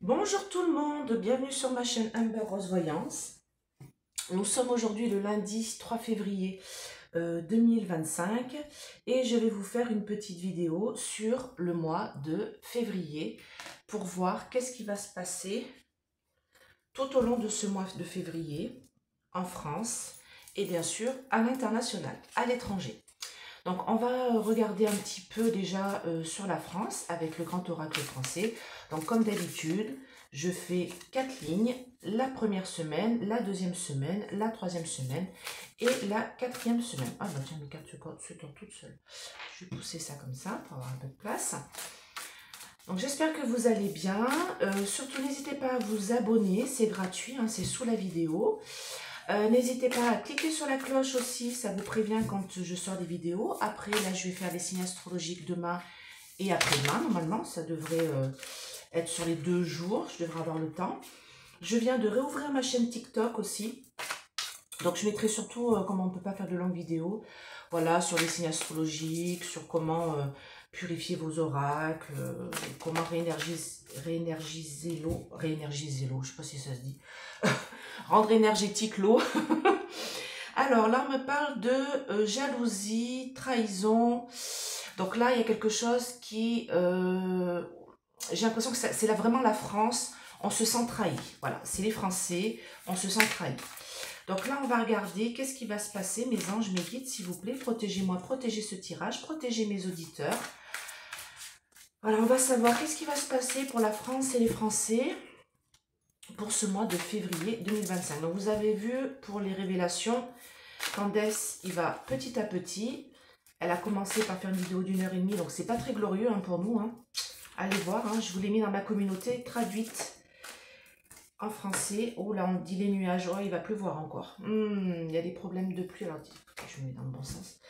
Bonjour tout le monde, bienvenue sur ma chaîne Amber Rose Voyance. Nous sommes aujourd'hui le lundi 3 février 2025 et je vais vous faire une petite vidéo sur le mois de février pour voir qu'est-ce qui va se passer tout au long de ce mois de février en France et bien sûr à l'international, à l'étranger. Donc on va regarder un petit peu déjà sur la France avec le grand oracle français. Donc comme d'habitude, je fais 4 lignes, la première semaine, la deuxième semaine, la troisième semaine et la quatrième semaine. Ah bah tiens, mes cartes se tournent toutes seules. Je vais pousser ça comme ça pour avoir un peu de place. Donc j'espère que vous allez bien. Surtout n'hésitez pas à vous abonner, c'est gratuit, hein, c'est sous la vidéo. N'hésitez pas à cliquer sur la cloche aussi, ça vous prévient quand je sors des vidéos. Après, là, je vais faire les signes astrologiques demain et après-demain. Normalement, ça devrait être sur les 2 jours, je devrais avoir le temps. Je viens de réouvrir ma chaîne TikTok aussi. Donc, je mettrai surtout comment on ne peut pas faire de longues vidéos. Voilà, sur les signes astrologiques, sur comment purifier vos oracles, comment réénergiser l'eau. Réénergiser l'eau, je ne sais pas si ça se dit. Rendre énergétique l'eau. Alors là, on me parle de jalousie, trahison. Donc là, il y a quelque chose qui... j'ai l'impression que c'est là vraiment la France. On se sent trahi. Voilà, c'est les Français. On se sent trahi. Donc là, on va regarder qu'est-ce qui va se passer. Mes anges, mes guides, s'il vous plaît, protégez-moi, protégez ce tirage, protégez mes auditeurs. Voilà, on va savoir qu'est-ce qui va se passer pour la France et les Français pour ce mois de février 2025. Donc vous avez vu pour les révélations, Candace, il va petit à petit. Elle a commencé par faire une vidéo d'1h30, donc c'est pas très glorieux hein, pour nous. Hein. Allez voir, hein, je vous l'ai mis dans ma communauté, traduite en français. Oh là, on dit les nuages, oh il va pleuvoir encore. Il y a des problèmes de pluie, alors je me mets dans le bon sens.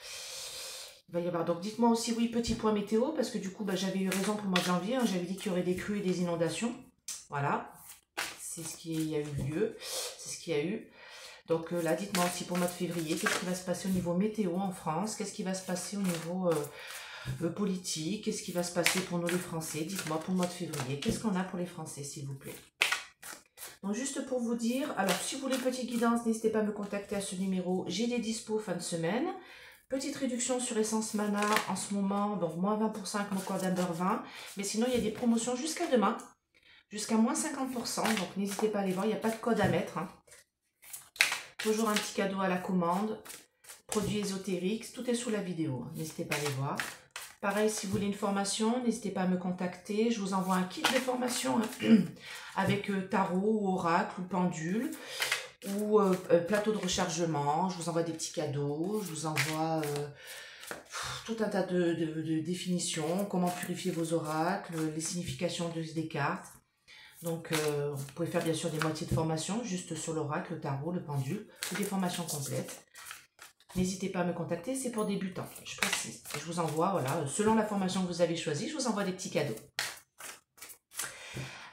Il va y avoir, donc dites-moi aussi, oui, petit point météo, parce que du coup, j'avais eu raison pour le mois de janvier, hein, j'avais dit qu'il y aurait des crues et des inondations. Voilà, c'est ce qui y a eu lieu, c'est ce qu'il y a eu. Donc là, dites-moi aussi pour le mois de février, qu'est-ce qui va se passer au niveau météo en France? Qu'est-ce qui va se passer au niveau politique? Qu'est-ce qui va se passer pour nous les Français? Dites-moi pour le mois de février, qu'est-ce qu'on a pour les Français, s'il vous plaît? Donc juste pour vous dire, alors si vous voulez une petite guidance, n'hésitez pas à me contacter à ce numéro. J'ai des dispos fin de semaine. Petite réduction sur Essence Mana en ce moment, donc moins 20% avec mon code Amber 20. Mais sinon, il y a des promotions jusqu'à demain, jusqu'à moins 50%. Donc n'hésitez pas à aller voir, il n'y a pas de code à mettre. Hein. Toujours un petit cadeau à la commande. Produits ésotériques, tout est sous la vidéo. N'hésitez pas à les voir. Pareil, si vous voulez une formation, n'hésitez pas à me contacter. Je vous envoie un kit de formation hein, avec tarot, ou oracle, ou pendule, ou plateau de rechargement. Je vous envoie des petits cadeaux. Je vous envoie tout un tas de définitions. Comment purifier vos oracles, les significations des cartes. Donc, vous pouvez faire bien sûr des moitiés de formation, juste sur l'oracle, le tarot, le pendule, ou des formations complètes. N'hésitez pas à me contacter, c'est pour débutants, je précise. Je vous envoie, voilà, selon la formation que vous avez choisie, je vous envoie des petits cadeaux.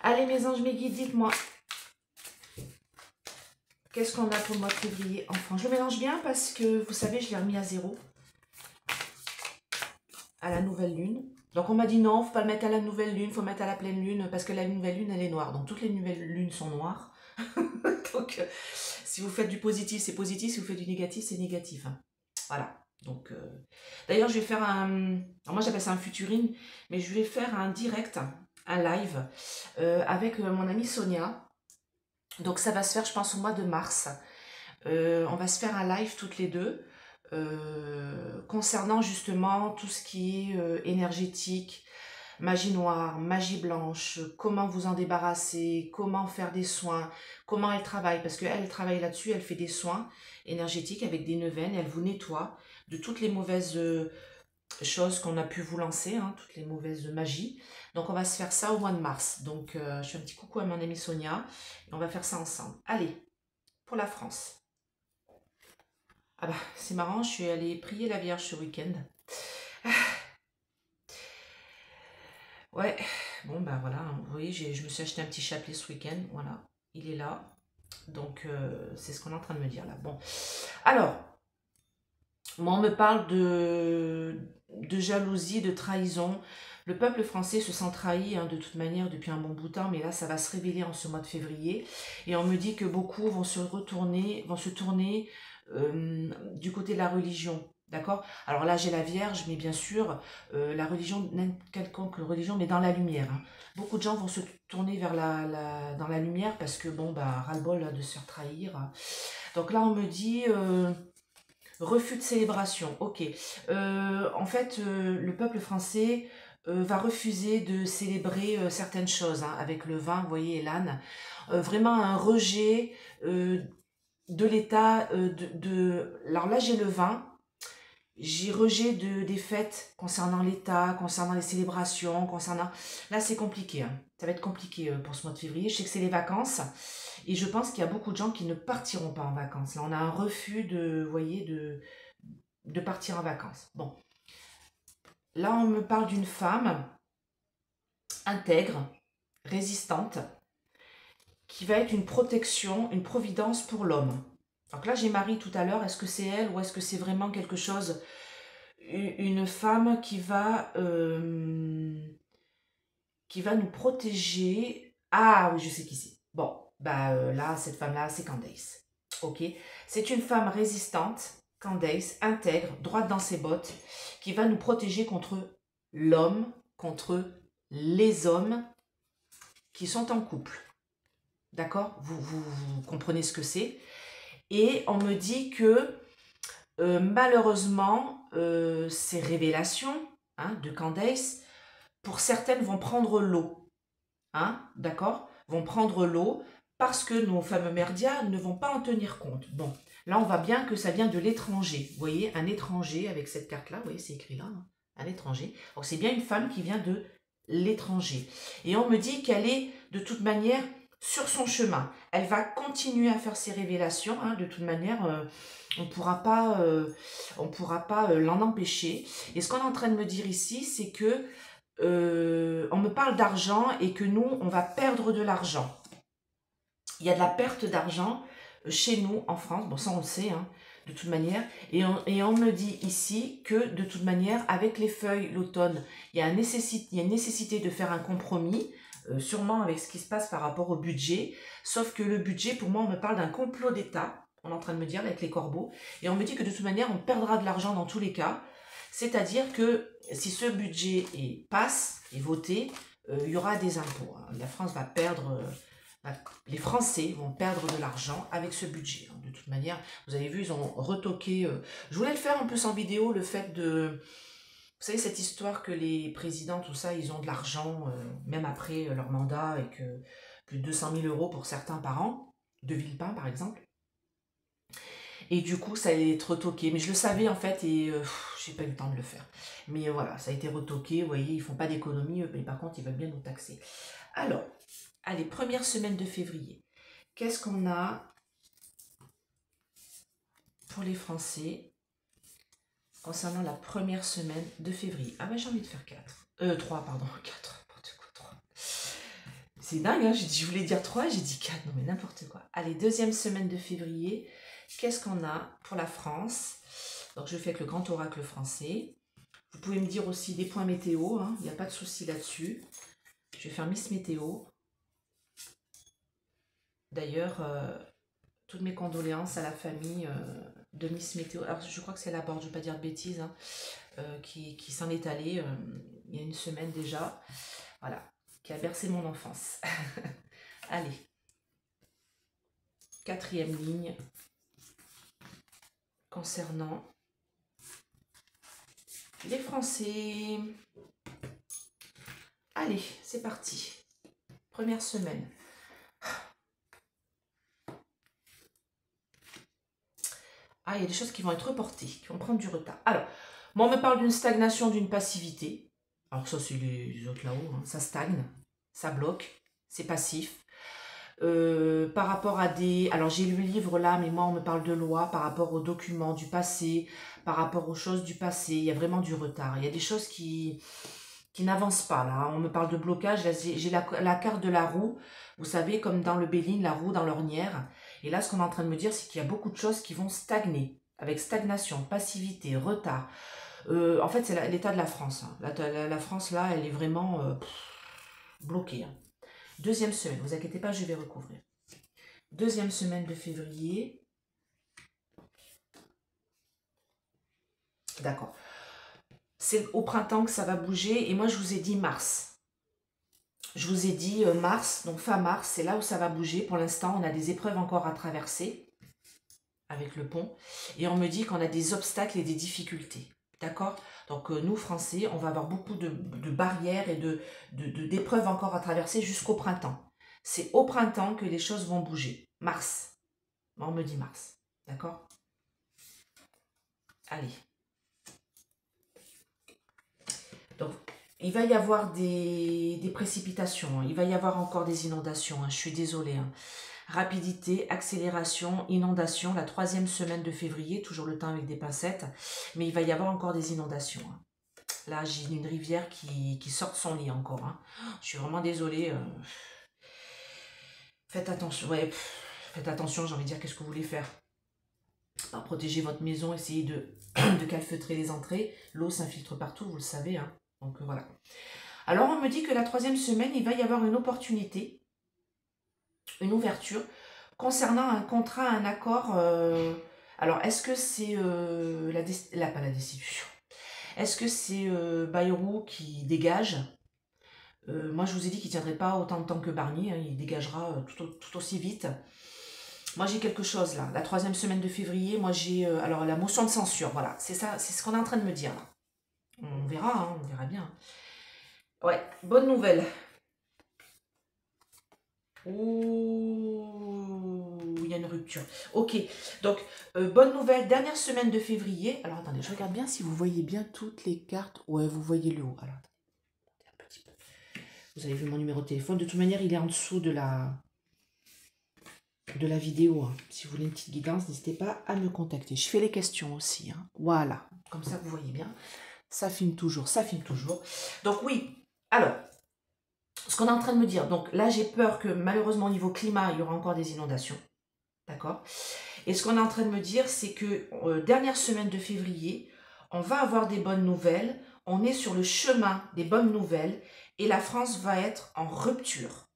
Allez mes anges, mes guides, dites-moi. Qu'est-ce qu'on a pour le mois de février en France? Je le mélange bien parce que, vous savez, je l'ai remis à 0. À la nouvelle lune. Donc on m'a dit non, faut pas le mettre à la nouvelle lune, faut le mettre à la pleine lune, parce que la nouvelle lune, elle est noire. Donc toutes les nouvelles lunes sont noires. Donc si vous faites du positif, c'est positif. Si vous faites du négatif, c'est négatif. Hein. Voilà. Donc, d'ailleurs, je vais faire un... Alors moi, j'appelle ça un futuring, mais je vais faire un direct, un live, avec mon amie Sonia. Donc, ça va se faire, je pense, au mois de mars. On va se faire un live toutes les deux, concernant justement tout ce qui est énergétique, magie noire, magie blanche, comment vous en débarrasser, comment faire des soins, comment elle travaille, parce qu'elle travaille là-dessus, elle fait des soins énergétiques avec des neuvaines, elle vous nettoie de toutes les mauvaises choses qu'on a pu vous lancer, hein, toutes les mauvaises magies. Donc on va se faire ça au mois de mars. Donc je fais un petit coucou à mon amie Sonia, et on va faire ça ensemble. Allez, pour la France. Ah bah c'est marrant, je suis allée prier la Vierge ce week-end. Ouais, bon bah voilà, vous voyez, je me suis acheté un petit chapelet ce week-end, voilà, il est là. Donc c'est ce qu'on est en train de me dire là. Bon, alors, moi on me parle de jalousie, de trahison. Le peuple français se sent trahi hein, de toute manière depuis un bon bout de temps, mais là ça va se révéler en ce mois de février. Et on me dit que beaucoup vont se tourner du côté de la religion. D'accord? Alors là j'ai la Vierge, mais bien sûr, la religion, quelconque religion, mais dans la lumière. Hein. Beaucoup de gens vont se tourner vers dans la lumière parce que bon, bah, ras-le-bol de se faire trahir. Donc là on me dit... refus de célébration, ok. En fait, le peuple français va refuser de célébrer certaines choses hein, avec le vin, vous voyez, et l'âne. Vraiment un rejet de l'état Alors là, j'ai le vin, j'ai rejet des fêtes concernant l'État, concernant les célébrations, concernant... Là, c'est compliqué. Hein. Ça va être compliqué pour ce mois de février. Je sais que c'est les vacances. Et je pense qu'il y a beaucoup de gens qui ne partiront pas en vacances. Là, on a un refus vous voyez, de partir en vacances. Bon. Là, on me parle d'une femme intègre, résistante, qui va être une protection, une providence pour l'homme. Donc là, j'ai Marie tout à l'heure. Est-ce que c'est elle ou est-ce que c'est vraiment quelque chose... Une femme qui va nous protéger. Ah oui, je sais qui c'est. Bon, bah là, cette femme-là, c'est Candace. Ok. C'est une femme résistante, Candace, intègre, droite dans ses bottes, qui va nous protéger contre l'homme, contre les hommes qui sont en couple. D'accord? Vous comprenez ce que c'est. Et on me dit que malheureusement, ces révélations hein, de Candace, pour certaines, vont prendre l'eau. Hein, d'accord? Vont prendre l'eau parce que nos fameux merdias ne vont pas en tenir compte. Bon, là, on voit bien que ça vient de l'étranger. Vous voyez, un étranger avec cette carte-là, vous voyez, c'est écrit là, hein, un étranger. Donc, c'est bien une femme qui vient de l'étranger. Et on me dit qu'elle est, de toute manière, sur son chemin. Elle va continuer à faire ses révélations. Hein, de toute manière, on ne pourra pas l'en empêcher. Et ce qu'on est en train de me dire ici, c'est que on me parle d'argent et que nous, on va perdre de l'argent. Il y a de la perte d'argent chez nous en France. Bon, ça, on le sait, hein, de toute manière. Et on me dit ici que, de toute manière, avec les feuilles, l'automne, il y a une nécessité de faire un compromis, sûrement avec ce qui se passe par rapport au budget. Sauf que le budget, pour moi, on me parle d'un complot d'État. On est en train de me dire, là, avec les corbeaux. Et on me dit que, de toute manière, on perdra de l'argent dans tous les cas. C'est-à-dire que si ce budget passe, est voté, il y aura des impôts. Hein. La France va perdre, les Français vont perdre de l'argent avec ce budget. Hein. De toute manière, vous avez vu, ils ont retoqué. Je voulais le faire un peu sans vidéo, le fait de... Vous savez, cette histoire que les présidents, tout ça, ils ont de l'argent, même après leur mandat, et que plus de 200 000 € pour certains par an, de Villepin par exemple. Et du coup, ça allait être retoqué. Mais je le savais en fait et j'ai pas eu le temps de le faire. Mais voilà, ça a été retoqué. Vous voyez, ils font pas d'économie, mais par contre, ils veulent bien nous taxer. Alors, allez, première semaine de février. Qu'est-ce qu'on a pour les Français concernant la première semaine de février? Ah ben, j'ai envie de faire 3, pardon, 4. N'importe quoi, 3. C'est dingue, hein, je voulais dire 3, j'ai dit 4. Non mais n'importe quoi. Allez, deuxième semaine de février. Qu'est-ce qu'on a pour la France? Donc, je fais avec le grand oracle français. Vous pouvez me dire aussi des points météo. Hein, il n'y a pas de souci là-dessus. Je vais faire Miss Météo. D'ailleurs, toutes mes condoléances à la famille de Miss Météo. Alors, je crois que c'est la Borde, je ne vais pas dire de bêtises, hein, qui s'en est allée il y a une semaine déjà. Voilà, qui a bercé mon enfance. Allez. Quatrième ligne. Concernant les Français. Allez, c'est parti. Première semaine. Ah, il y a des choses qui vont être reportées, qui vont prendre du retard. Alors, moi, on me parle d'une stagnation, d'une passivité. Alors ça, c'est les autres là-haut. Hein. Ça stagne, ça bloque, c'est passif. Par rapport à des... Alors j'ai lu le livre là, mais moi on me parle de loi par rapport aux documents du passé, par rapport aux choses du passé, il y a vraiment du retard. Il y a des choses qui n'avancent pas là. On me parle de blocage, j'ai la carte de la roue, vous savez, comme dans le Béline, la roue dans l'ornière. Et là, ce qu'on est en train de me dire, c'est qu'il y a beaucoup de choses qui vont stagner, avec stagnation, passivité, retard. En fait, c'est l'état de la France. Hein. La France, là, elle est vraiment bloquée. Hein. Deuxième semaine, vous inquiétez pas, je vais recouvrir. Deuxième semaine de février. D'accord. C'est au printemps que ça va bouger. Et moi, je vous ai dit mars. Je vous ai dit mars, donc fin mars, c'est là où ça va bouger. Pour l'instant, on a des épreuves encore à traverser avec le pont. Et on me dit qu'on a des obstacles et des difficultés. D'accord? Donc nous, Français, on va avoir beaucoup de barrières et d'épreuves encore à traverser jusqu'au printemps. C'est au printemps que les choses vont bouger. Mars. On me dit mars. D'accord? Allez. Donc, il va y avoir des précipitations. Hein. Il va y avoir encore des inondations. Hein. Je suis désolée. Hein. Rapidité, accélération, inondation, la 3e semaine de février, toujours le temps avec des pincettes, mais il va y avoir encore des inondations. Hein. Là, j'ai une rivière qui sort de son lit encore. Hein. Je suis vraiment désolée. Faites attention, ouais, faites attention, j'ai envie de dire, qu'est-ce que vous voulez faire? Alors, protégez votre maison, essayez de calfeutrer les entrées. L'eau s'infiltre partout, vous le savez. Hein. Donc voilà. Alors, on me dit que la 3e semaine, il va y avoir une opportunité, une ouverture, concernant un contrat, un accord. Alors, est-ce que c'est pas la destitution? Est-ce que c'est Bayrou qui dégage? Moi, je vous ai dit qu'il ne tiendrait pas autant de temps que Barnier. Hein, il dégagera tout aussi vite. Moi, j'ai quelque chose là. La 3e semaine de février, moi, j'ai alors la motion de censure. Voilà, c'est ça, c'est ce qu'on est en train de me dire là. On verra, hein, on verra bien. Ouais, bonne nouvelle. Ouh, il y a une rupture. Ok, donc, bonne nouvelle, dernière semaine de février. Alors, attendez, je regarde bien si vous voyez bien toutes les cartes. Ouais, vous voyez le haut. Alors, attendez, un petit peu. Vous avez vu mon numéro de téléphone. De toute manière, il est en dessous de la vidéo. Hein. Si vous voulez une petite guidance, n'hésitez pas à me contacter. Je fais les questions aussi. Hein. Voilà, comme ça, vous voyez bien. Ça filme toujours, ça filme toujours. Donc, oui, alors... Ce qu'on est en train de me dire, donc là j'ai peur que malheureusement au niveau climat, il y aura encore des inondations. D'accord? Et ce qu'on est en train de me dire, c'est que dernière semaine de février, on va avoir des bonnes nouvelles. On est sur le chemin des bonnes nouvelles et la France va être en rupture.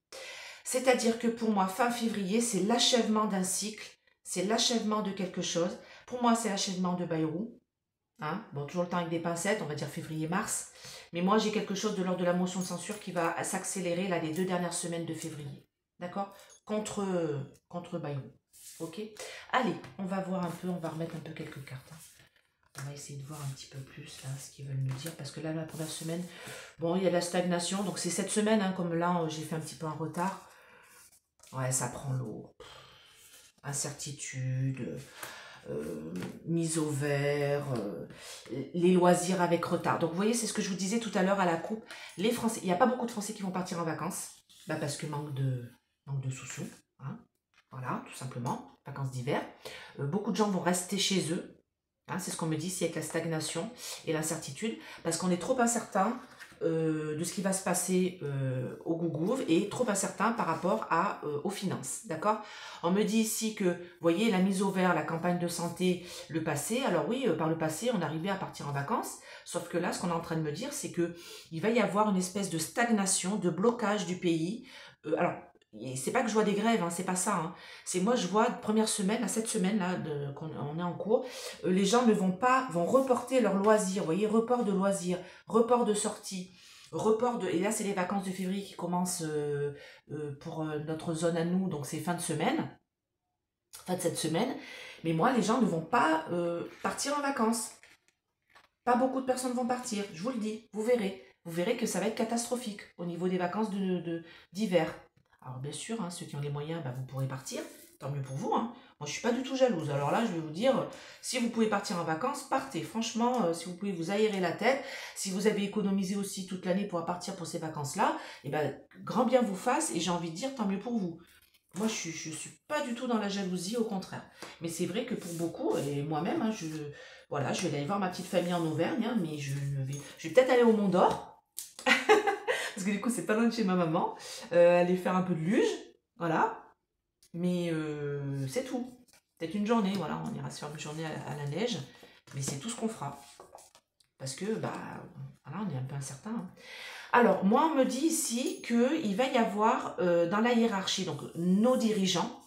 C'est-à-dire que pour moi, fin février, c'est l'achèvement d'un cycle, c'est l'achèvement de quelque chose. Pour moi, c'est l'achèvement de Bayrou. Hein? Bon, toujours le temps avec des pincettes, on va dire février-mars. Mais moi, j'ai quelque chose de l'ordre de la motion de censure qui va s'accélérer là les 2 dernières semaines de février. D'accord? Contre Bayrou. Ok? Allez, on va voir un peu, on va remettre un peu quelques cartes. Hein. On va essayer de voir un petit peu plus là ce qu'ils veulent me dire. Parce que là, la première semaine, bon, il y a de la stagnation. Donc, c'est cette semaine, hein, comme là, j'ai fait un petit peu en retard. Ouais, ça prend l'eau. Incertitude. Mise au vert, les loisirs avec retard. Donc vous voyez, c'est ce que je vous disais tout à l'heure à la coupe. Les Français, il n'y a pas beaucoup de Français qui vont partir en vacances, bah parce que manque de sous-sous. Hein. Voilà, tout simplement, vacances d'hiver. Beaucoup de gens vont rester chez eux. Hein, c'est ce qu'on me dit, c'est avec la stagnation et l'incertitude, parce qu'on est trop incertain de ce qui va se passer au Gougouve et trop incertain par rapport aux finances, d'accord? On me dit ici que, vous voyez, la mise au vert, la campagne de santé, le passé, alors oui, par le passé, on arrivait à partir en vacances, sauf que là, ce qu'on est en train de me dire, c'est que il va y avoir une espèce de stagnation, de blocage du pays. Alors, c'est pas que je vois des grèves, hein, c'est pas ça. Hein. C'est moi, je vois, première semaine, à cette semaine-là, qu'on est en cours, les gens ne vont reporter leurs loisirs, vous voyez, report de loisirs, report de sortie, et là, c'est les vacances de février qui commencent pour notre zone à nous, donc c'est fin de cette semaine. Mais moi, les gens ne vont pas partir en vacances. Pas beaucoup de personnes vont partir, je vous le dis, vous verrez. Vous verrez que ça va être catastrophique au niveau des vacances d'hiver. Alors bien sûr, hein, ceux qui ont les moyens, bah, vous pourrez partir, tant mieux pour vous. Hein. Moi, je ne suis pas du tout jalouse. Alors là, je vais vous dire, si vous pouvez partir en vacances, partez. Franchement, si vous pouvez vous aérer la tête, si vous avez économisé aussi toute l'année pour partir pour ces vacances-là, eh ben, grand bien vous fasse, et j'ai envie de dire, tant mieux pour vous. Moi, je ne suis pas du tout dans la jalousie, au contraire. Mais c'est vrai que pour beaucoup, et moi-même, hein, voilà, je vais aller voir ma petite famille en Auvergne, hein, mais je vais peut-être aller au Mont d'Or, parce que du coup, c'est pas loin de chez ma maman, aller faire un peu de luge, voilà. Mais c'est tout. Peut-être une journée, voilà, on ira se faire une journée à la neige, mais c'est tout ce qu'on fera. Parce que, bah, voilà, on est un peu incertain. Hein. Alors, moi, on me dit ici qu'il va y avoir dans la hiérarchie, donc nos dirigeants,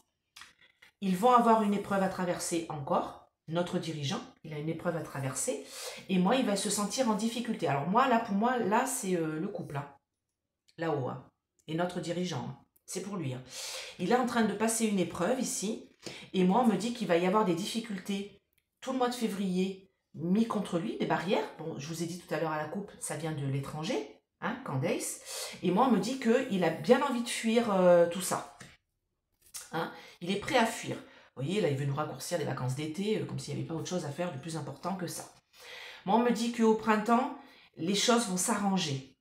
ils vont avoir une épreuve à traverser encore. Notre dirigeant, il a une épreuve à traverser. Et moi, il va se sentir en difficulté. Alors moi, là, pour moi, là, c'est le couple. Hein, là-haut. Hein, et notre dirigeant. Hein, c'est pour lui. Hein. Il est en train de passer une épreuve ici. Et moi, on me dit qu'il va y avoir des difficultés tout le mois de février mis contre lui, des barrières. Bon, je vous ai dit tout à l'heure à la coupe, ça vient de l'étranger. Hein, Candace. Et moi, on me dit qu'il a bien envie de fuir tout ça. Hein, il est prêt à fuir. Vous voyez, là, il veut nous raccourcir les vacances d'été, comme s'il n'y avait pas autre chose à faire de plus important que ça. Moi, on me dit qu'au printemps, les choses vont s'arranger.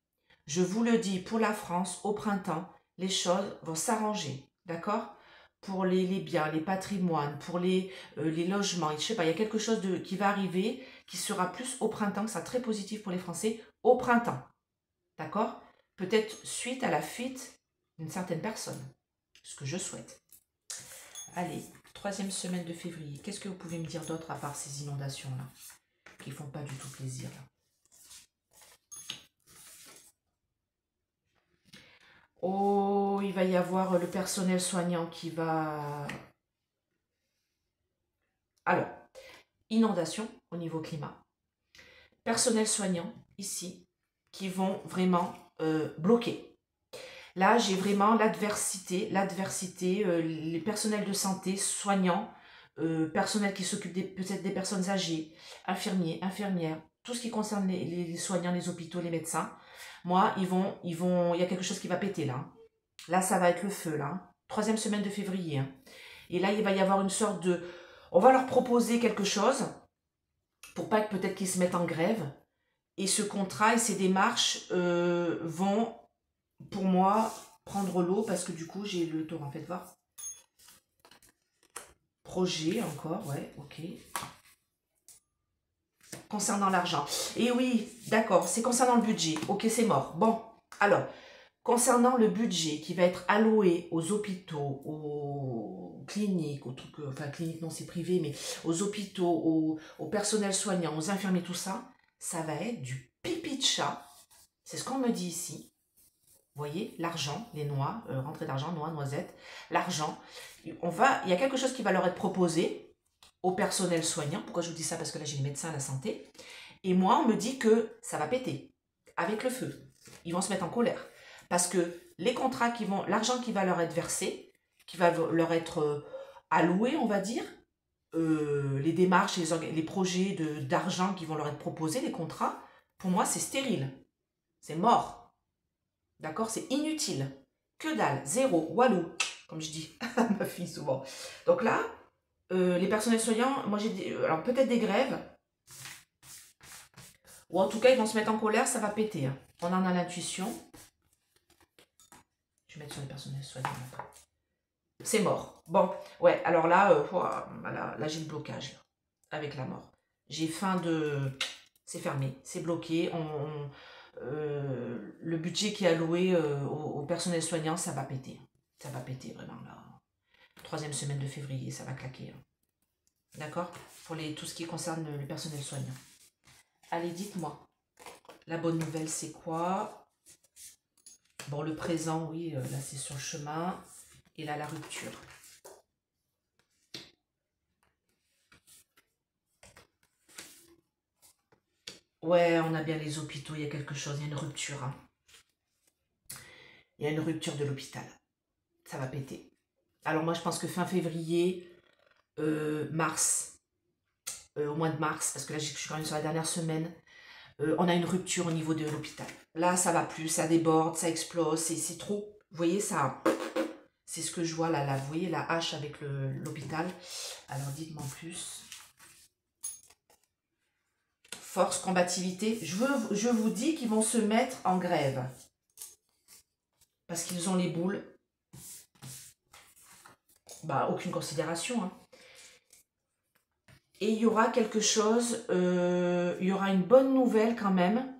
Je vous le dis, pour la France, au printemps, les choses vont s'arranger. D'accord? Pour les biens, les patrimoines, pour les logements. Je sais pas, il y a quelque chose qui va arriver qui sera plus au printemps, que ça très positif pour les Français, au printemps. D'accord? Peut-être suite à la fuite d'une certaine personne. Ce que je souhaite. Allez, 3e semaine de février. Qu'est-ce que vous pouvez me dire d'autre à part ces inondations-là qui ne font pas du tout plaisir là. Oh, il va y avoir le personnel soignant qui va... Alors, inondation au niveau climat. Personnel soignant, ici, qui vont vraiment bloquer. Là, j'ai vraiment l'adversité, les personnels de santé, soignants, personnel qui s'occupe peut-être des personnes âgées, infirmiers, infirmières, tout ce qui concerne les soignants, les hôpitaux, les médecins. Moi, il y a quelque chose qui va péter là. Là, ça va être le feu là. 3e semaine de février. Hein. Et là, il va y avoir une sorte de... On va leur proposer quelque chose pour pas que peut-être qu'ils se mettent en grève. Et ce contrat et ces démarches vont... pour moi, prendre l'eau parce que du coup, j'ai le tour, en fait, voir. Projet, encore, ouais, ok. Concernant l'argent. Et oui, d'accord, c'est concernant le budget. Ok, c'est mort. Bon, alors, concernant le budget qui va être alloué aux hôpitaux, aux cliniques, aux trucs, enfin, cliniques, non, c'est privé, mais aux hôpitaux, au personnel soignant, aux infirmiers, tout ça, ça va être du pipi de chat. C'est ce qu'on me dit ici. Vous voyez, l'argent, les noix, rentrée d'argent, noix, noisettes, l'argent. Il y a quelque chose qui va leur être proposé au personnel soignant. Pourquoi je vous dis ça? Parce que là, j'ai les médecins à la santé. Et moi, on me dit que ça va péter avec le feu. Ils vont se mettre en colère. Parce que les contrats l'argent qui va leur être versé, qui va leur être alloué, on va dire, les démarches, les projets d'argent qui vont leur être proposés, les contrats, pour moi, c'est stérile. C'est mort. D'accord? C'est inutile. Que dalle. Zéro. Walou. Comme je dis à ma fille souvent. Donc là, les personnels soignants, moi j'ai alors peut-être des grèves. Ou en tout cas, ils vont se mettre en colère, ça va péter. Hein. On en a l'intuition. Je vais mettre sur les personnels soignants. C'est mort. Bon, ouais, alors là, là j'ai le blocage. Là, avec la mort. J'ai faim de... C'est fermé, c'est bloqué. Le budget qui est alloué au personnel soignant, ça va péter. Ça va péter vraiment là. 3e semaine de février, ça va claquer. Hein. D'accord? Pour tout ce qui concerne le personnel soignant. Allez, dites-moi. La bonne nouvelle, c'est quoi? Bon, le présent, oui, là c'est sur le chemin. Et là, la rupture. Ouais, on a bien les hôpitaux, il y a quelque chose, il y a une rupture. Hein. Il y a une rupture de l'hôpital. Ça va péter. Alors moi, je pense que fin février, mars, au mois de mars, parce que là, je suis quand même sur la dernière semaine, on a une rupture au niveau de l'hôpital. Là, ça va plus, ça déborde, ça explose, c'est trop. Vous voyez, ça... C'est ce que je vois là, vous voyez la hache avec l'hôpital. Alors, dites-moi en plus. Force, combativité. Je vous dis qu'ils vont se mettre en grève. Parce qu'ils ont les boules. Bah, aucune considération. Hein. Et il y aura quelque chose, il y aura une bonne nouvelle quand même.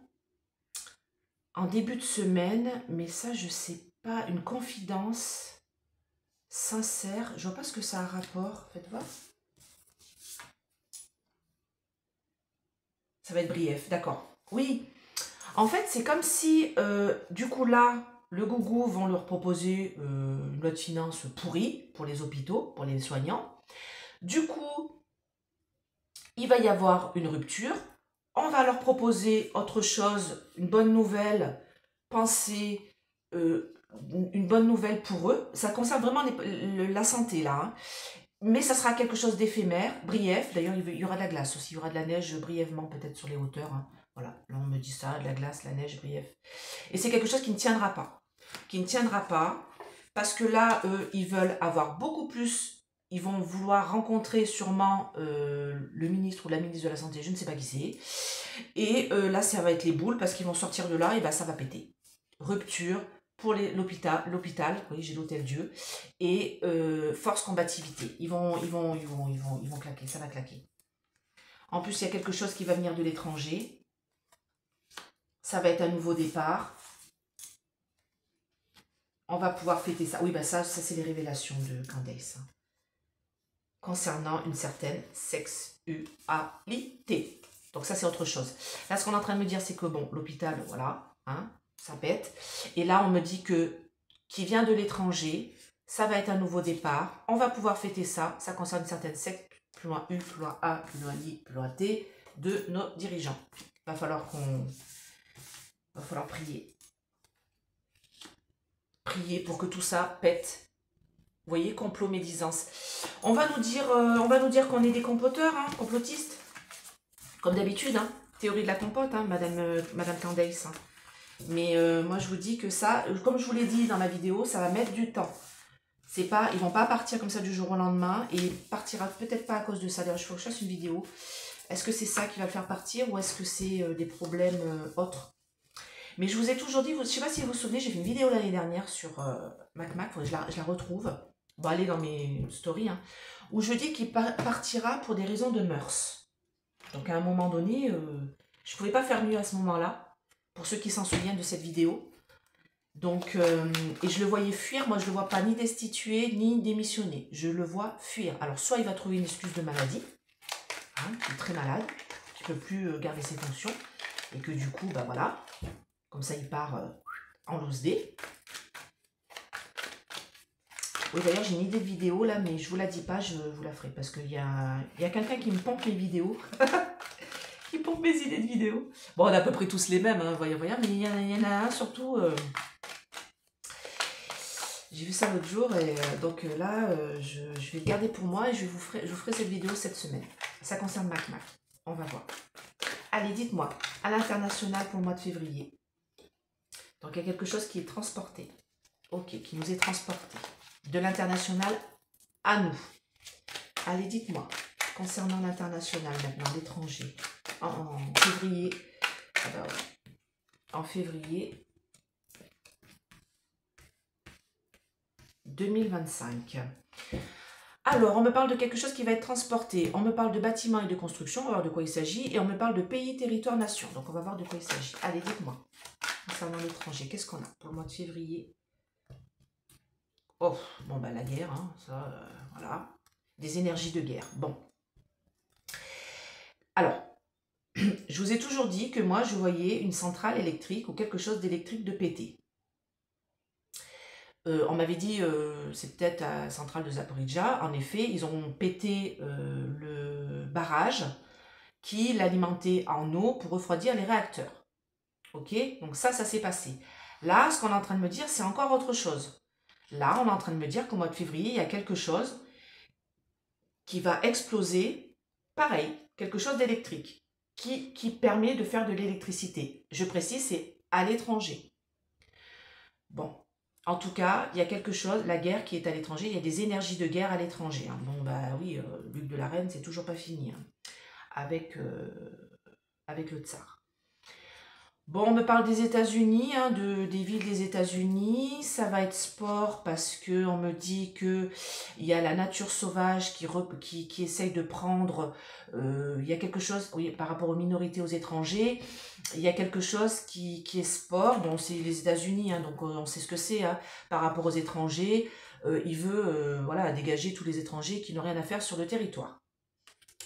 En début de semaine, mais ça, je sais pas, une confidence sincère. Je vois pas ce que ça a rapport. Faites voir. Ça va être brief, d'accord. Oui, en fait, c'est comme si, du coup, là, le gougou vont leur proposer une loi de finances pourrie pour les hôpitaux, pour les soignants. Du coup, il va y avoir une rupture. On va leur proposer autre chose, une bonne nouvelle, penser, euh, une bonne nouvelle pour eux. Ça concerne vraiment la santé, là, hein. Mais ça sera quelque chose d'éphémère, brief. D'ailleurs, il y aura de la glace aussi. Il y aura de la neige brièvement, peut-être sur les hauteurs, hein. Voilà, là on me dit ça, de la glace, la neige, brief. Et c'est quelque chose qui ne tiendra pas. Qui ne tiendra pas, parce que là, eux, ils veulent avoir beaucoup plus. Ils vont vouloir rencontrer sûrement le ministre ou la ministre de la Santé, je ne sais pas qui c'est. Et là, ça va être les boules, parce qu'ils vont sortir de là, et ben ça va péter. Rupture pour l'hôpital, oui, j'ai l'hôtel Dieu, et force combativité. Ils vont claquer, ça va claquer. En plus, il y a quelque chose qui va venir de l'étranger. Ça va être un nouveau départ. On va pouvoir fêter ça. Oui, bah ça c'est les révélations de Candace. Concernant une certaine sexualité. Donc ça, c'est autre chose. Là, ce qu'on est en train de me dire, c'est que bon, l'hôpital, voilà, hein, ça pète. Et là, on me dit que qui vient de l'étranger, ça va être un nouveau départ. On va pouvoir fêter ça. Ça concerne une certaine secte, plus loin U, plus loin A, plus loin I, plus loin T, de nos dirigeants. Il va falloir prier. Prier pour que tout ça pète. Vous voyez, complot, médisance. On va nous dire qu'on est des comploteurs, hein, complotistes. Comme d'habitude, hein. Théorie de la compote, hein, Madame Candace. Hein. Mais moi, je vous dis que ça, comme je vous l'ai dit dans la vidéo, ça va mettre du temps. C'est pas, ils vont pas partir comme ça du jour au lendemain et il partira peut-être pas à cause de ça. D'ailleurs, il faut que je fasse une vidéo. Est-ce que c'est ça qui va le faire partir ou est-ce que c'est des problèmes autres? Mais je vous ai toujours dit, je ne sais pas si vous vous souvenez, j'ai fait une vidéo l'année dernière sur MacMac, je la retrouve. Bon, allez dans mes stories, hein, où je dis qu'il partira pour des raisons de mœurs. Donc à un moment donné, je ne pouvais pas faire mieux à ce moment-là, pour ceux qui s'en souviennent de cette vidéo. Donc, et je le voyais fuir, moi je ne le vois pas ni destituer, ni démissionner. Je le vois fuir. Alors soit il va trouver une excuse de maladie, hein, qui est très malade, qui ne peut plus garder ses fonctions, et que du coup, bah voilà, comme ça il part en loose day. Oui, d'ailleurs, j'ai une idée de vidéo là, mais je vous la dis pas, je vous la ferai. Parce qu'il y a quelqu'un qui me pompe mes vidéos. Qui pompe mes idées de vidéos. Bon, on a à peu près tous les mêmes, hein, voyons, mais il y en a un surtout. J'ai vu ça l'autre jour, et donc là, je vais le garder pour moi et je vous ferai cette vidéo cette semaine. Ça concerne MacMac. On va voir. Allez, dites-moi, à l'international pour le mois de février. Donc, il y a quelque chose qui est transporté. Ok, qui nous est transporté. De l'international à nous. Allez, dites-moi, concernant l'international maintenant, l'étranger, en février, en février 2025. Alors, on me parle de quelque chose qui va être transporté, on me parle de bâtiments et de construction, on va voir de quoi il s'agit, et on me parle de pays, territoire, nation. Donc, on va voir de quoi il s'agit. Allez, dites-moi, concernant l'étranger, qu'est-ce qu'on a pour le mois de février? Oh, bon, bah la guerre, hein, ça, voilà. Des énergies de guerre. Bon. Alors, je vous ai toujours dit que moi, je voyais une centrale électrique ou quelque chose d'électrique de péter. On m'avait dit, c'est peut-être la centrale de Zaporizhzhia. En effet, ils ont pété le barrage qui l'alimentait en eau pour refroidir les réacteurs. Ok? Donc ça s'est passé. Là, ce qu'on est en train de me dire, c'est encore autre chose. Là, on est en train de me dire qu'au mois de février, il y a quelque chose qui va exploser, pareil, quelque chose d'électrique, qui permet de faire de l'électricité. Je précise, c'est à l'étranger. Bon, en tout cas, il y a quelque chose, la guerre qui est à l'étranger, il y a des énergies de guerre à l'étranger. Hein. Bon, bah oui, Luc de la Reine, c'est toujours pas fini, hein, avec le tsar. Bon, on me parle des États-Unis, hein, des villes des États-Unis. Ça va être sport parce que on me dit que il y a la nature sauvage qui essaye de prendre. Il y a quelque chose, oui, par rapport aux minorités, aux étrangers. Il y a quelque chose qui est sport. Bon, c'est les États-Unis, hein, donc on sait ce que c'est, hein, par rapport aux étrangers. Il veut, voilà, dégager tous les étrangers qui n'ont rien à faire sur le territoire.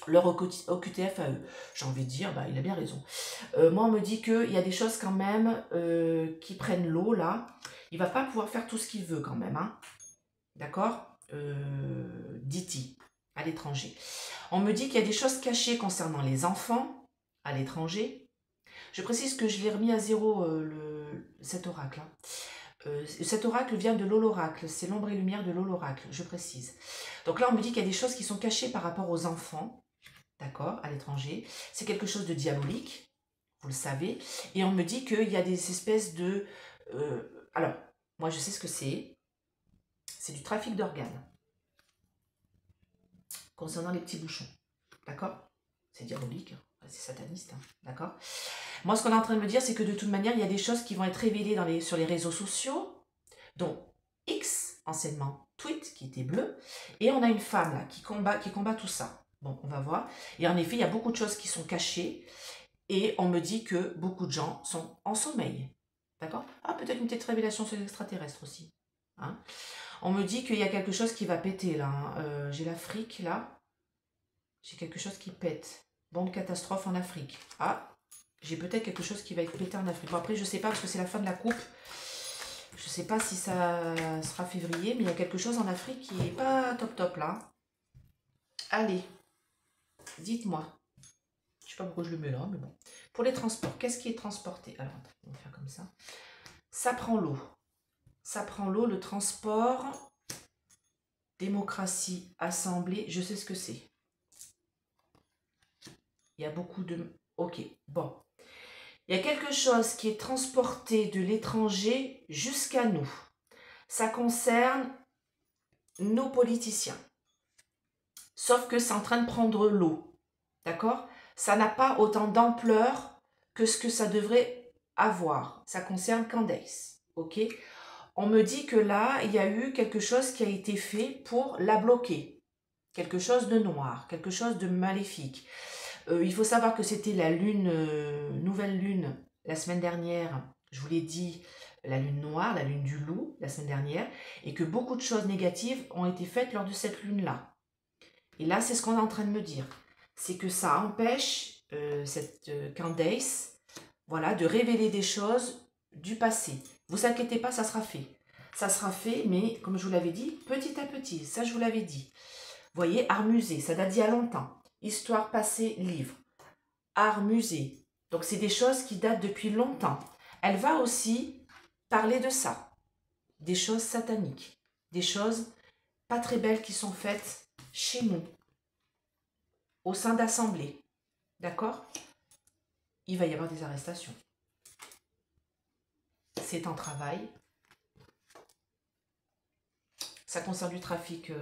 leur OQTF à eux. J'ai envie de dire, bah, il a bien raison. Moi, on me dit qu'il y a des choses quand même qui prennent l'eau, là. Il va pas pouvoir faire tout ce qu'il veut quand même, hein. D'accord, Diti, à l'étranger. On me dit qu'il y a des choses cachées concernant les enfants à l'étranger. Je précise que je l'ai remis à zéro, cet oracle. Hein. Cet oracle vient de l'Oloracle, c'est l'ombre et lumière de l'Oloracle, je précise. Donc là, on me dit qu'il y a des choses qui sont cachées par rapport aux enfants, d'accord, à l'étranger. C'est quelque chose de diabolique, vous le savez. Et on me dit qu'il y a des espèces de... alors, moi, je sais ce que c'est. C'est du trafic d'organes concernant les petits bouchons, d'accord? C'est diabolique, c'est sataniste, hein, d'accord? Moi, ce qu'on est en train de me dire, c'est que de toute manière, il y a des choses qui vont être révélées sur les réseaux sociaux, dont X, anciennement Tweet, qui était bleu, et on a une femme là qui combat tout ça. Bon, on va voir. Et en effet, il y a beaucoup de choses qui sont cachées, et on me dit que beaucoup de gens sont en sommeil, d'accord? Ah, peut-être une petite révélation sur les extraterrestres aussi, hein? On me dit qu'il y a quelque chose qui va péter là, hein. J'ai l'Afrique là, j'ai quelque chose qui pète. Bonne catastrophe en Afrique. Ah, j'ai peut-être quelque chose qui va être pété en Afrique. Bon, après, je sais pas parce que c'est la fin de la coupe. Je sais pas si ça sera février, mais il y a quelque chose en Afrique qui est pas top top là. Allez, dites-moi. Je sais pas pourquoi je le mets là, mais bon. Pour les transports, qu'est-ce qui est transporté? Alors, on va faire comme ça. Ça prend l'eau. Ça prend l'eau, le transport, démocratie, assemblée, je sais ce que c'est. Il y a beaucoup de... Ok, bon. Il y a quelque chose qui est transporté de l'étranger jusqu'à nous. Ça concerne nos politiciens. Sauf que c'est en train de prendre l'eau. D'accord? Ça n'a pas autant d'ampleur que ce que ça devrait avoir. Ça concerne Candace. Ok? On me dit que là, il y a eu quelque chose qui a été fait pour la bloquer. Quelque chose de noir, quelque chose de maléfique. Il faut savoir que c'était la lune, nouvelle lune, la semaine dernière. Je vous l'ai dit, la lune noire, la lune du loup, la semaine dernière. Et que beaucoup de choses négatives ont été faites lors de cette lune-là. Et là, c'est ce qu'on est en train de me dire. C'est que ça empêche cette Candace, voilà, de révéler des choses du passé. Vous inquiétez pas, ça sera fait. Ça sera fait, mais comme je vous l'avais dit, petit à petit. Ça, je vous l'avais dit. Vous voyez, art musée, ça date d'il y a longtemps. Histoire passée, livre. Art musée. Donc, c'est des choses qui datent depuis longtemps. Elle va aussi parler de ça. Des choses sataniques. Des choses pas très belles qui sont faites chez nous. Au sein d'assemblées. D'accord? Il va y avoir des arrestations. C'est en travail. Ça concerne du trafic...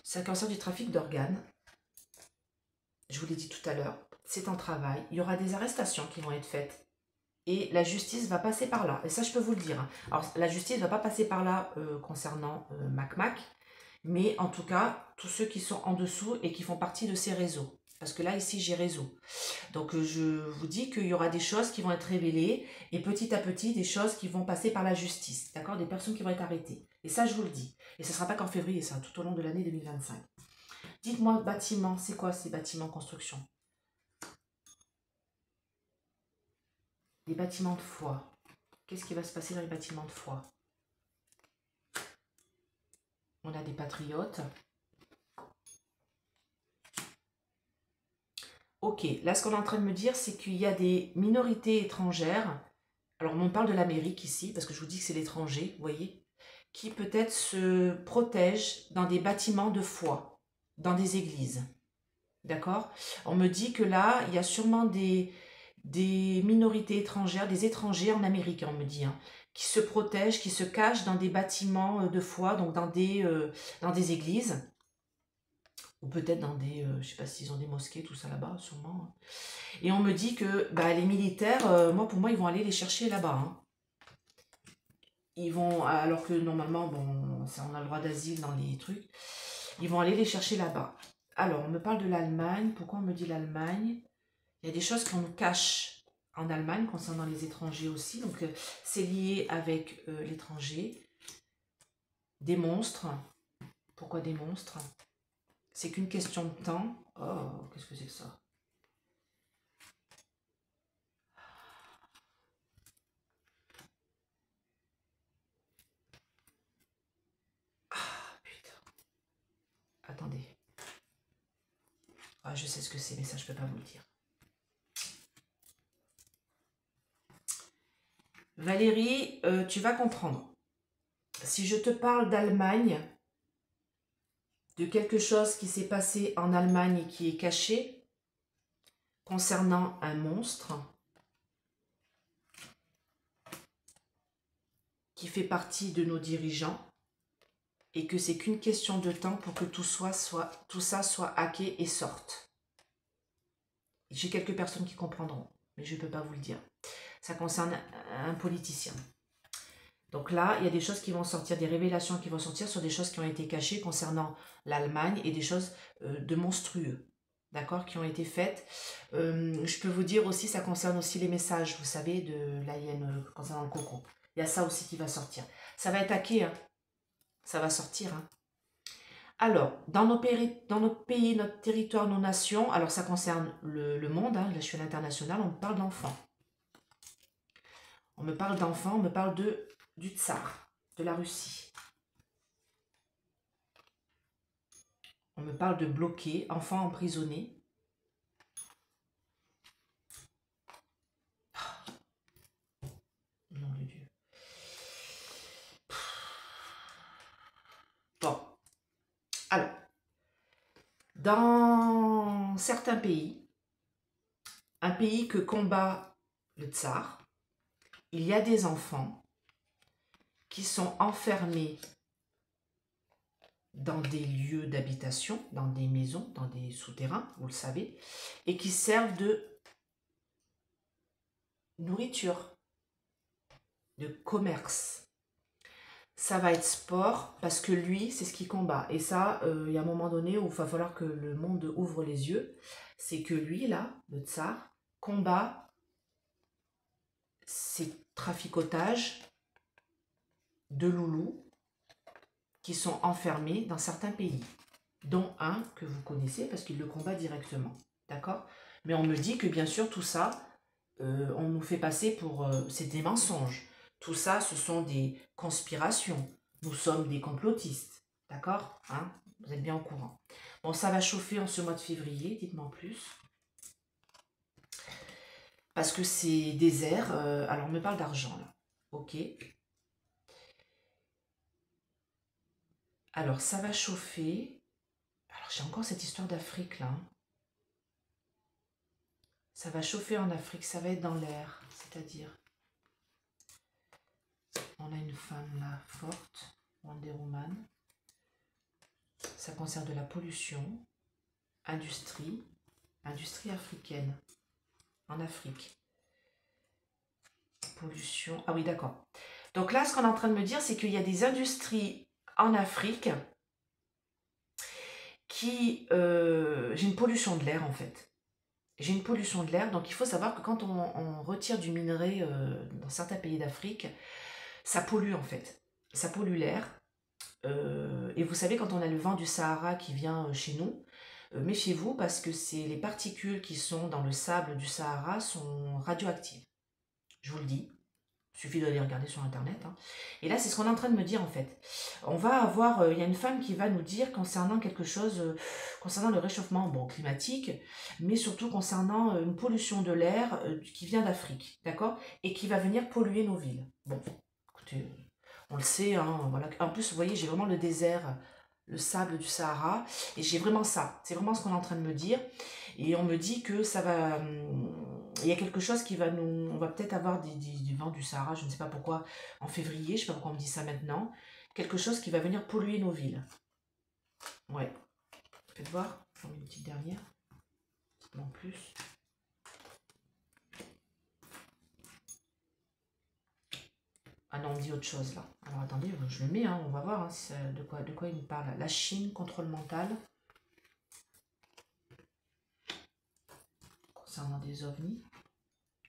Ça concerne du trafic d'organes. Je vous l'ai dit tout à l'heure. C'est en travail. Il y aura des arrestations qui vont être faites. Et la justice va passer par là. Et ça, je peux vous le dire. Alors, la justice ne va pas passer par là concernant Mac. Mais en tout cas, tous ceux qui sont en dessous et qui font partie de ces réseaux. Parce que là, ici, j'ai réseau. Donc, je vous dis qu'il y aura des choses qui vont être révélées. Et petit à petit, des choses qui vont passer par la justice. D'accord? Des personnes qui vont être arrêtées. Et ça, je vous le dis. Et ce ne sera pas qu'en février, ça, tout au long de l'année 2025. Dites-moi, bâtiment, c'est quoi ces bâtiments construction? Les bâtiments de foi. Qu'est-ce qui va se passer dans les bâtiments de foi? On a des patriotes. Ok, là ce qu'on est en train de me dire, c'est qu'il y a des minorités étrangères. Alors on parle de l'Amérique ici, parce que je vous dis que c'est l'étranger, vous voyez, qui peut-être se protègent dans des bâtiments de foi, dans des églises. D'accord? On me dit que là, il y a sûrement des minorités étrangères, des étrangers en Amérique, on me dit, hein, qui se protègent, qui se cachent dans des bâtiments de foi, donc dans des églises, ou peut-être dans des, je sais pas s'ils ont des mosquées, tout ça là-bas, sûrement. Et on me dit que bah, les militaires, pour moi, ils vont aller les chercher là-bas. Hein. Ils vont, alors que normalement, bon, on a le droit d'asile dans les trucs, ils vont aller les chercher là-bas. Alors, on me parle de l'Allemagne. Pourquoi on me dit l'Allemagne? Il y a des choses qu'on nous cache en Allemagne concernant les étrangers aussi. Donc, c'est lié avec l'étranger. Des monstres. Pourquoi des monstres? C'est qu'une question de temps. Oh, qu'est-ce que c'est que ça? Ah, putain. Attendez. Ah, je sais ce que c'est, mais ça, je peux pas vous le dire. Valérie, tu vas comprendre. Si je te parle d'Allemagne, de quelque chose qui s'est passé en Allemagne et qui est caché, concernant un monstre qui fait partie de nos dirigeants, et que c'est qu'une question de temps pour que tout ça soit hacké et sorte. J'ai quelques personnes qui comprendront, mais je ne peux pas vous le dire. Ça concerne un politicien. Donc là, il y a des choses qui vont sortir, des révélations qui vont sortir sur des choses qui ont été cachées concernant l'Allemagne et des choses de monstrueux, d'accord, qui ont été faites. Je peux vous dire aussi, ça concerne aussi les messages, vous savez, de la hyène concernant le coco. Il y a ça aussi qui va sortir. Ça va être hacké, hein. Ça va sortir, hein. Alors, dans nos pays, notre territoire, nos nations, alors ça concerne le monde, hein, là je suis à l'international, on me parle d'enfants. On me parle d'enfants, on me parle du tsar, de la Russie. On me parle de bloqués, enfants emprisonnés. Oh, nom de Dieu. Bon. Alors, dans certains pays, un pays que combat le tsar, il y a des enfants qui sont enfermés dans des lieux d'habitation, dans des maisons, dans des souterrains, vous le savez, et qui servent de nourriture, de commerce. Ça va être sport parce que lui, c'est ce qu'il combat. Et ça, il y a un moment donné où il va falloir que le monde ouvre les yeux. C'est que lui, là, le tsar, combat ces traficotages de loulous qui sont enfermés dans certains pays, dont un que vous connaissez parce qu'il le combat directement. D'accord? Mais on me dit que bien sûr, tout ça, on nous fait passer pour... c'est des mensonges. Tout ça, ce sont des conspirations. Nous sommes des complotistes. D'accord, hein? Vous êtes bien au courant. Bon, ça va chauffer en ce mois de février, dites-moi en plus. Parce que c'est désert. Alors, on me parle d'argent, là. Ok. Alors, ça va chauffer. Alors, j'ai encore cette histoire d'Afrique, là. Ça va chauffer en Afrique. Ça va être dans l'air. C'est-à-dire... On a une femme, là, forte. Wonder Woman. Ça concerne de la pollution, industrie africaine, en Afrique. Pollution, ah oui d'accord. Donc là, ce qu'on est en train de me dire, c'est qu'il y a des industries en Afrique qui... j'ai une pollution de l'air en fait. J'ai une pollution de l'air, donc il faut savoir que quand on retire du minerai dans certains pays d'Afrique, ça pollue en fait. Ça pollue l'air. Et vous savez, quand on a le vent du Sahara qui vient chez nous, méfiez-vous parce que les particules qui sont dans le sable du Sahara sont radioactives. Je vous le dis. Il suffit d'aller regarder sur internet. Hein. Et là, c'est ce qu'on est en train de me dire en fait. On va avoir, il y a une femme qui va nous dire concernant quelque chose, concernant le réchauffement climatique, mais surtout concernant une pollution de l'air qui vient d'Afrique, d'accord? Et qui va venir polluer nos villes. Bon, écoutez... On le sait, hein, voilà. En plus, vous voyez, j'ai vraiment le désert, le sable du Sahara, et j'ai vraiment ça. C'est vraiment ce qu'on est en train de me dire. Et on me dit que ça va... il y a quelque chose qui va nous... On va peut-être avoir du vent du Sahara, je ne sais pas pourquoi, en février, je ne sais pas pourquoi on me dit ça maintenant. Quelque chose qui va venir polluer nos villes. Ouais. Faites voir, j'en mets une petite dernière. En plus... Ah non, on me dit autre chose là. Alors attendez, je le mets, hein, on va voir hein, de quoi il me parle. La Chine, contrôle mental. Concernant des ovnis.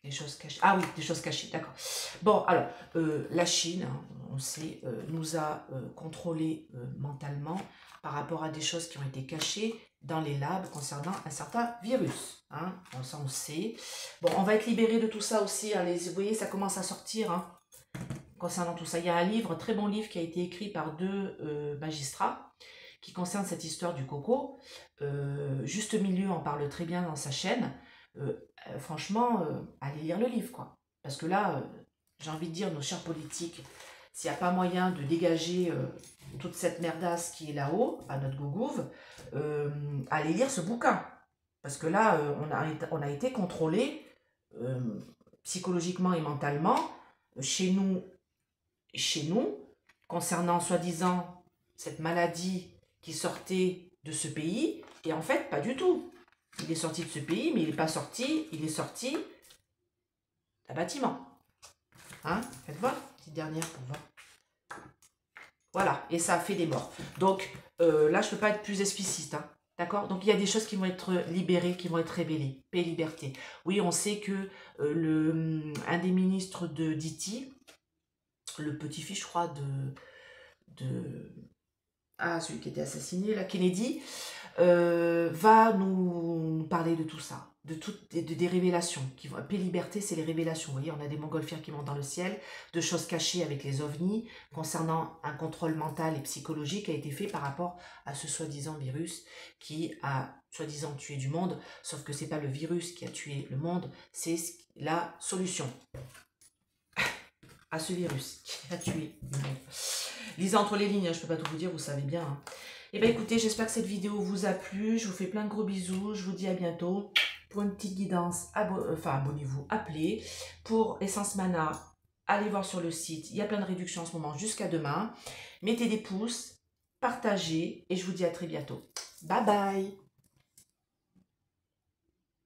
Des choses cachées. Ah oui, des choses cachées, d'accord. Bon, alors, la Chine, hein, on sait, nous a contrôlés mentalement par rapport à des choses qui ont été cachées dans les labs concernant un certain virus. Hein. Bon, ça, on sait. Bon, on va être libéré de tout ça aussi. Hein. Vous voyez, ça commence à sortir hein, concernant tout ça. Il y a un livre, un très bon livre qui a été écrit par deux magistrats qui concerne cette histoire du coco. Juste Milieu en parle très bien dans sa chaîne. Franchement, allez lire le livre, quoi. Parce que là, j'ai envie de dire, nos chers politiques, s'il n'y a pas moyen de dégager toute cette merdasse qui est là-haut, à notre gougouve, allez lire ce bouquin. Parce que là, on a été contrôlé psychologiquement et mentalement, chez nous, concernant soi-disant cette maladie qui sortait de ce pays, et en fait, pas du tout. Il est sorti de ce pays, mais il n'est pas sorti, il est sorti d'un bâtiment. Hein? Faites voir, petite dernière pour voir. Voilà, et ça a fait des morts. Donc, là, je ne peux pas être plus explicite, hein. D'accord? Donc, il y a des choses qui vont être libérées, qui vont être révélées. Paix et liberté. Oui, on sait que un des ministres de d'Haïti, le petit-fils, je crois, celui qui était assassiné, là, Kennedy, va nous parler de tout ça, des révélations. Paix liberté, c'est les révélations. Vous voyez, on a des montgolfières qui montent dans le ciel, de choses cachées avec les ovnis, concernant un contrôle mental et psychologique qui a été fait par rapport à ce soi-disant virus qui a soi-disant tué du monde, sauf que c'est pas le virus qui a tué le monde, c'est la solution à ce virus qui a tué le monde. Lisez entre les lignes, hein, je peux pas tout vous dire, vous savez bien. Hein. Eh bien écoutez, j'espère que cette vidéo vous a plu. Je vous fais plein de gros bisous. Je vous dis à bientôt. Pour une petite guidance, abonnez-vous, appelez. Pour Essence Mana, allez voir sur le site. Il y a plein de réductions en ce moment jusqu'à demain. Mettez des pouces, partagez et je vous dis à très bientôt. Bye bye.